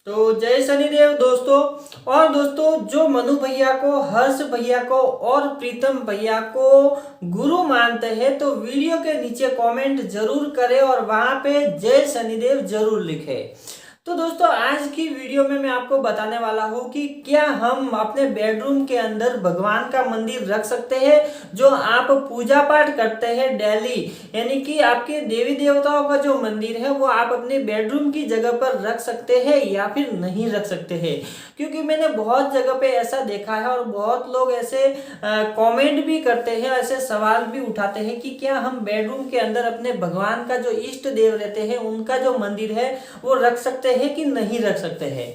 तो जय शनिदेव दोस्तों। और दोस्तों, जो मनु भैया को, हर्ष भैया को और प्रीतम भैया को गुरु मानते हैं तो वीडियो के नीचे कमेंट जरूर करें और वहां पे जय शनिदेव जरूर लिखें। तो दोस्तों, आज की वीडियो में मैं आपको बताने वाला हूँ कि क्या हम अपने बेडरूम के अंदर भगवान का मंदिर रख सकते हैं, जो आप पूजा पाठ करते हैं डेली, यानी कि आपके देवी देवताओं का जो मंदिर है वो आप अपने बेडरूम की जगह पर रख सकते हैं या फिर नहीं रख सकते हैं। क्योंकि मैंने बहुत जगह पे ऐसा देखा है और बहुत लोग ऐसे कमेंट भी करते हैं, ऐसे सवाल भी उठाते हैं कि क्या हम बेडरूम के अंदर अपने भगवान का जो इष्ट देव रहते हैं उनका जो मंदिर है वो रख सकते हैं कि नहीं रख सकते हैं।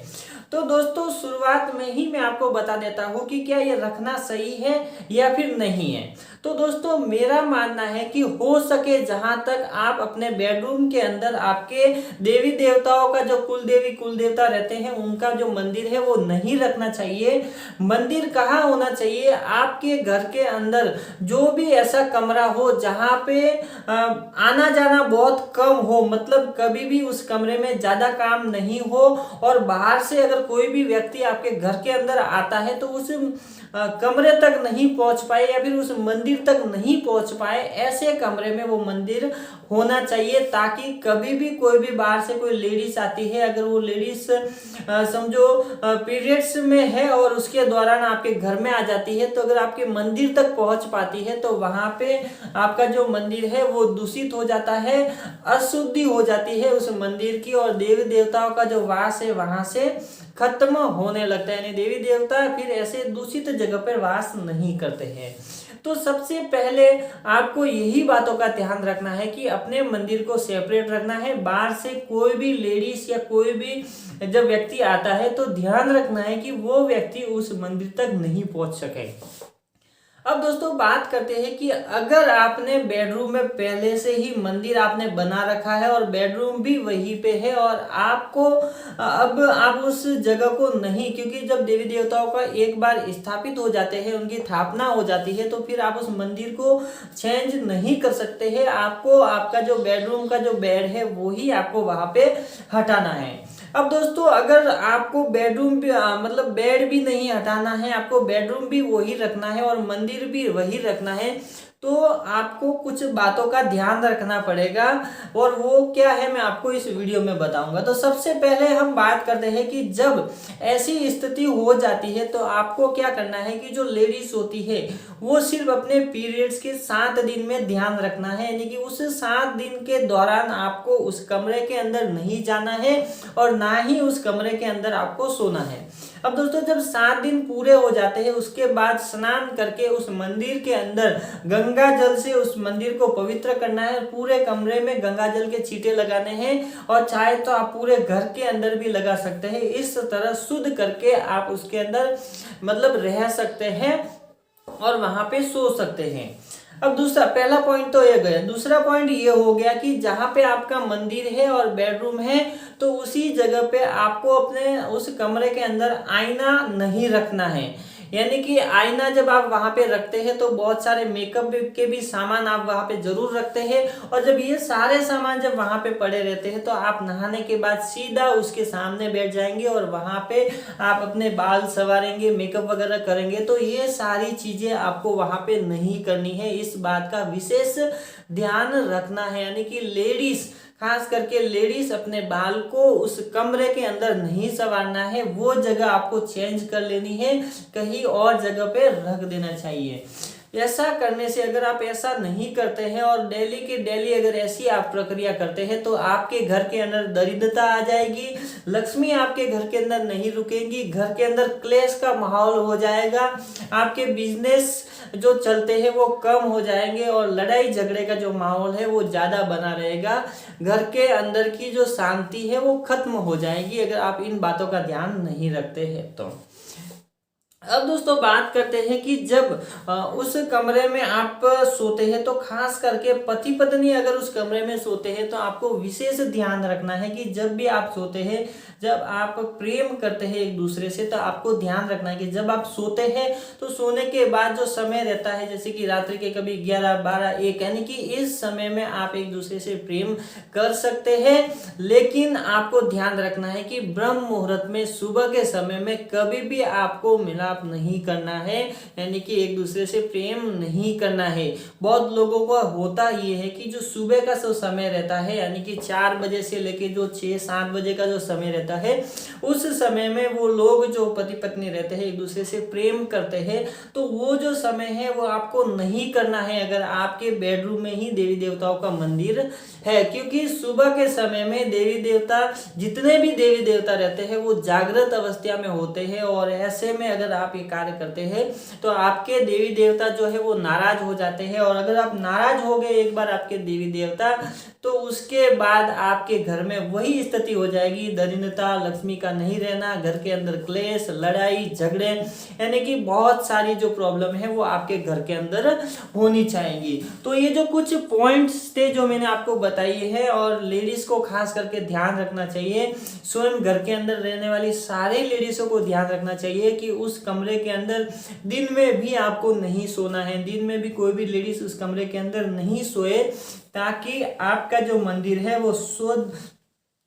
तो दोस्तों, शुरुआत में ही मैं आपको बता देता हूँ कि क्या ये रखना सही है या फिर नहीं है। तो दोस्तों, मेरा मानना है कि हो सके जहां तक आप अपने बेडरूम के अंदर आपके देवी देवताओं का जो कुल देवी कुल देवता रहते हैं उनका जो मंदिर है वो नहीं रखना चाहिए। मंदिर कहाँ होना चाहिए? आपके घर के अंदर जो भी ऐसा कमरा हो जहाँ पे आना जाना बहुत कम हो, मतलब कभी भी उस कमरे में ज्यादा काम नहीं हो और बाहर से अगर कोई भी व्यक्ति आपके घर के अंदर आता है तो उस कमरे तक नहीं पहुंच पाए या फिर उस मंदिर तक नहीं पहुंच पाए, ऐसे कमरे में वो मंदिर होना चाहिए, ताकि कभी भी कोई भी बाहर से कोई लेडीज आती है, अगर वो लेडीज समझो पीरियड्स में है और उसके दौरान आपके घर में आ जाती है, तो अगर आपके मंदिर तक पहुंच पाती है तो वहां पे आपका जो मंदिर है वो दूषित हो जाता है, अशुद्धि हो जाती है उस मंदिर की, और देवी देवताओं का जो वास है वहां से खत्म होने लगता है। यानी देवी देवता फिर ऐसे दूषित जगह पर वास नहीं करते हैं। तो सबसे पहले आपको यही बातों का ध्यान रखना है कि अपने मंदिर को सेपरेट रखना है। बाहर से कोई भी लेडीज या कोई भी जब व्यक्ति आता है तो ध्यान रखना है कि वो व्यक्ति उस मंदिर तक नहीं पहुंच सके। अब दोस्तों, बात करते हैं कि अगर आपने बेडरूम में पहले से ही मंदिर आपने बना रखा है और बेडरूम भी वहीं पे है और आपको अब आप उस जगह को नहीं, क्योंकि जब देवी देवताओं का एक बार स्थापित हो जाते हैं, उनकी स्थापना हो जाती है, तो फिर आप उस मंदिर को चेंज नहीं कर सकते हैं। आपको आपका जो बेडरूम का जो बेड है वो ही आपको वहां पे हटाना है। अब दोस्तों, अगर आपको बेडरूम भी मतलब बेड भी नहीं हटाना है, आपको बेडरूम भी वही रखना है और मंदिर भी वही रखना है, तो आपको कुछ बातों का ध्यान रखना पड़ेगा। और वो क्या है मैं आपको इस वीडियो में बताऊंगा। तो सबसे पहले हम बात करते हैं कि जब ऐसी स्थिति हो जाती है तो आपको क्या करना है कि जो लेडीज होती है वो सिर्फ अपने पीरियड्स के 7 दिन में ध्यान रखना है, यानी कि उस 7 दिन के दौरान आपको उस कमरे के अंदर नहीं जाना है और ना ही उस कमरे के अंदर आपको सोना है। अब दोस्तों, जब 7 दिन पूरे हो जाते हैं उसके बाद स्नान करके उस मंदिर के अंदर गंगा जल से उस मंदिर को पवित्र करना है। पूरे कमरे में गंगा जल के छींटे लगाने हैं और चाहे तो आप पूरे घर के अंदर भी लगा सकते हैं। इस तरह शुद्ध करके आप उसके अंदर मतलब रह सकते हैं और वहां पे सो सकते हैं। अब दूसरा, पहला पॉइंट तो ये गया। दूसरा पॉइंट ये हो गया कि जहां पे आपका मंदिर है और बेडरूम है तो उसी जगह पे आपको अपने उस कमरे के अंदर आईना नहीं रखना है। यानी कि आईना जब आप वहां पे रखते हैं तो बहुत सारे मेकअप के भी सामान आप वहां पे जरूर रखते हैं, और जब ये सारे सामान जब वहां पे पड़े रहते हैं तो आप नहाने के बाद सीधा उसके सामने बैठ जाएंगे और वहां पे आप अपने बाल संवारेंगे, मेकअप वगैरह करेंगे। तो ये सारी चीजें आपको वहां पे नहीं करनी है, इस बात का विशेष ध्यान रखना है। यानी कि लेडीज, खास करके लेडीज, अपने बाल को उस कमरे के अंदर नहीं संवारना है, वो जगह आपको चेंज कर लेनी है, कहीं और जगह पे रख देना चाहिए। ऐसा करने से, अगर आप ऐसा नहीं करते हैं और डेली के डेली अगर ऐसी आप प्रक्रिया करते हैं तो आपके घर के अंदर दरिद्रता आ जाएगी, लक्ष्मी आपके घर के अंदर नहीं रुकेगी, घर के अंदर क्लेश का माहौल हो जाएगा, आपके बिजनेस जो चलते हैं वो कम हो जाएंगे और लड़ाई झगड़े का जो माहौल है वो ज्यादा बना रहेगा। घर के अंदर की जो शांति है वो खत्म हो जाएगी अगर आप इन बातों का ध्यान नहीं रखते हैं तो। अब दोस्तों बात करते हैं कि जब उस कमरे में आप सोते हैं तो खास करके पति पत्नी अगर उस कमरे में सोते हैं तो आपको विशेष ध्यान रखना है कि जब भी आप सोते हैं, जब आप प्रेम करते हैं एक दूसरे से, तो आपको ध्यान रखना है कि जब आप सोते हैं तो सोने के बाद जो समय रहता है, जैसे कि रात्रि के कभी 11, 12, 1, यानी कि इस समय में आप एक दूसरे से प्रेम कर सकते हैं। लेकिन आपको ध्यान रखना है कि ब्रह्म मुहूर्त में सुबह के समय में कभी भी आपको मिलाप नहीं करना है, यानी कि एक दूसरे से प्रेम नहीं करना है। बहुत लोगों को होता ये है कि जो सुबह का जो समय रहता है, यानी कि 4 बजे से लेके जो 6-7 बजे का जो समय रहता है, उस समय में वो लोग जो पति पत्नी रहते हैं एक दूसरे से प्रेम करते हैं, तो वो जो समय है वो आपको नहीं करना है अगर आपके बेडरूम में ही देवी देवताओं का मंदिर है। क्योंकि सुबह के समय में देवी देवता, जितने भी देवी देवता रहते हैं वो जागृत अवस्था में होते हैं, और ऐसे में अगर आप ये कार्य करते हैं तो आपके देवी देवता जो है वो नाराज हो जाते हैं। और अगर आप नाराज हो गए एक बार आपके देवी देवता, तो उसके बाद आपके घर में वही स्थिति हो जाएगी, दरिद्रता, लक्ष्मी का नहीं रहना, घर के अंदर क्लेश, लड़ाई झगड़े, यानी कि बहुत सारी जो प्रॉब्लम है वो आपके घर के अंदर होनी चाहेगी। तो ये जो कुछ पॉइंट्स थे जो मैंने आपको बताई है, और लेडीज को खास करके ध्यान रखना चाहिए, स्वयं घर के अंदर रहने वाली सारे लेडीजों को ध्यान रखना चाहिए कि उस कमरे के अंदर दिन में भी आपको नहीं सोना है, दिन में भी कोई भी लेडीज उस कमरे के अंदर नहीं सोए, ताकि आपका जो मंदिर है वो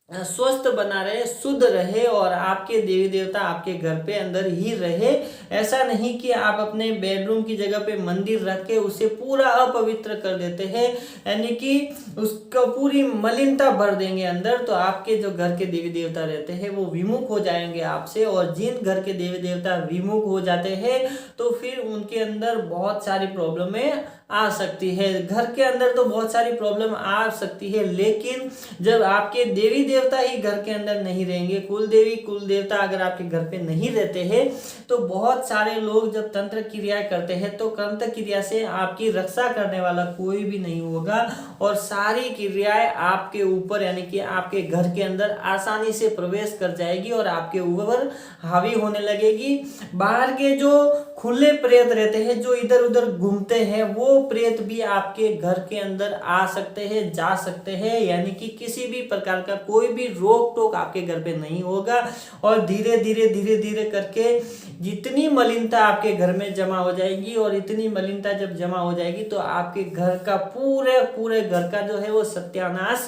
स्वस्थ बना रहे, शुद्ध रहे, और आपके देवी देवता आपके घर पे अंदर ही रहे। ऐसा नहीं कि आप अपने बेडरूम की जगह पे मंदिर रख के उसे पूरा अपवित्र कर देते हैं, यानी कि उसको पूरी मलिनता भर देंगे अंदर, तो आपके जो घर के देवी देवता रहते हैं वो विमुख हो जाएंगे आपसे। और जिन घर के देवी देवता विमुख हो जाते हैं तो फिर उनके अंदर बहुत सारी प्रॉब्लमें आ सकती है। घर के अंदर तो बहुत सारी प्रॉब्लम आ सकती है, लेकिन जब आपके देवी देवता ही घर के अंदर नहीं रहेंगे, कुल देवी कुल देवता अगर आपके घर पे नहीं रहते हैं, तो बहुत सारे लोग जब तंत्र क्रियाएं करते हैं तो तंत्र क्रिया से आपकी रक्षा करने वाला कोई भी नहीं होगा, और सारी क्रियाएं आपके ऊपर, यानी कि आपके घर के अंदर आसानी से प्रवेश कर जाएगी और आपके ऊपर हावी होने लगेगी। बाहर के जो खुले प्रेत रहते हैं जो इधर उधर घूमते हैं, वो प्रेत भी आपके घर के अंदर आ सकते हैं, जा सकते हैं, यानी कि किसी भी प्रकार का कोई भी रोक टोक आपके घर पे नहीं होगा। और धीरे धीरे करके जितनी मलिनता आपके घर में जमा हो जाएगी, और इतनी मलिनता जब जमा हो जाएगी तो आपके घर का पूरे घर का जो है वो सत्यानाश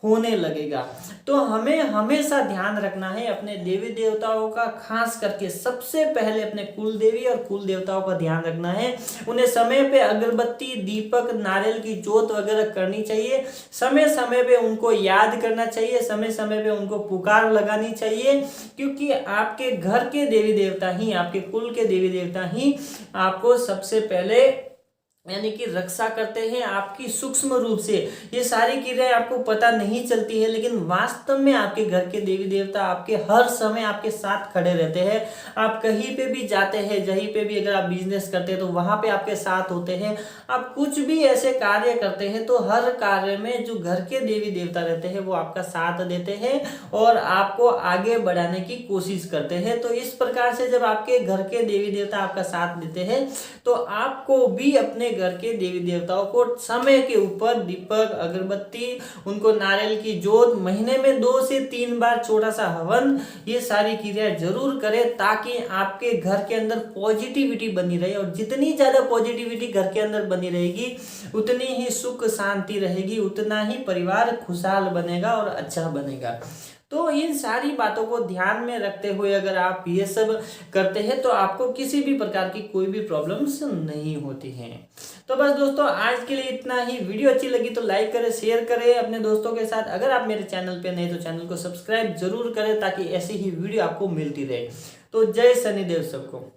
होने लगेगा। तो हमें हमेशा ध्यान रखना है अपने देवी देवताओं का, खास करके सबसे पहले अपने कुल देवी और कुल देवताओं का ध्यान रखना है। उन्हें समय पे अगरबत्ती, दीपक, नारियल की जोत वगैरह करनी चाहिए, समय समय पे उनको याद करना चाहिए, समय समय पे उनको पुकार लगानी चाहिए, क्योंकि आपके घर के देवी देवता ही, आपके कुल के देवी देवता ही आपको सबसे पहले यानी कि रक्षा करते हैं आपकी सूक्ष्म रूप से। ये सारी क्रियाएं आपको पता नहीं चलती है, लेकिन वास्तव में आपके घर के देवी देवता आपके हर समय आपके साथ खड़े रहते हैं। आप कहीं पे भी जाते हैं, जहीं पे भी अगर आप बिजनेस करते हैं तो वहां पे आपके साथ होते हैं। आप कुछ भी ऐसे कार्य करते हैं तो हर कार्य में जो घर के देवी देवता रहते हैं वो आपका साथ देते हैं और आपको आगे बढ़ाने की कोशिश करते हैं। तो इस प्रकार से जब आपके घर के देवी देवता आपका साथ देते हैं तो आपको भी अपने घर के देवी देवताओं को समय के ऊपर दीपक, अगरबत्ती, उनको नारियल की जोत, महीने में 2 से 3 बार छोटा सा हवन, ये सारी क्रिया जरूर करें, ताकि आपके घर के अंदर पॉजिटिविटी बनी रहे। और जितनी ज्यादा पॉजिटिविटी घर के अंदर बनी रहेगी उतनी ही सुख शांति रहेगी, उतना ही परिवार खुशहाल बनेगा और अच्छा बनेगा। तो इन सारी बातों को ध्यान में रखते हुए अगर आप ये सब करते हैं तो आपको किसी भी प्रकार की कोई भी प्रॉब्लम्स नहीं होती हैं। तो बस दोस्तों आज के लिए इतना ही। वीडियो अच्छी लगी तो लाइक करें, शेयर करें अपने दोस्तों के साथ। अगर आप मेरे चैनल पे नए तो चैनल को सब्सक्राइब जरूर करें, ताकि ऐसी ही वीडियो आपको मिलती रहे। तो जय शनिदेव सबको।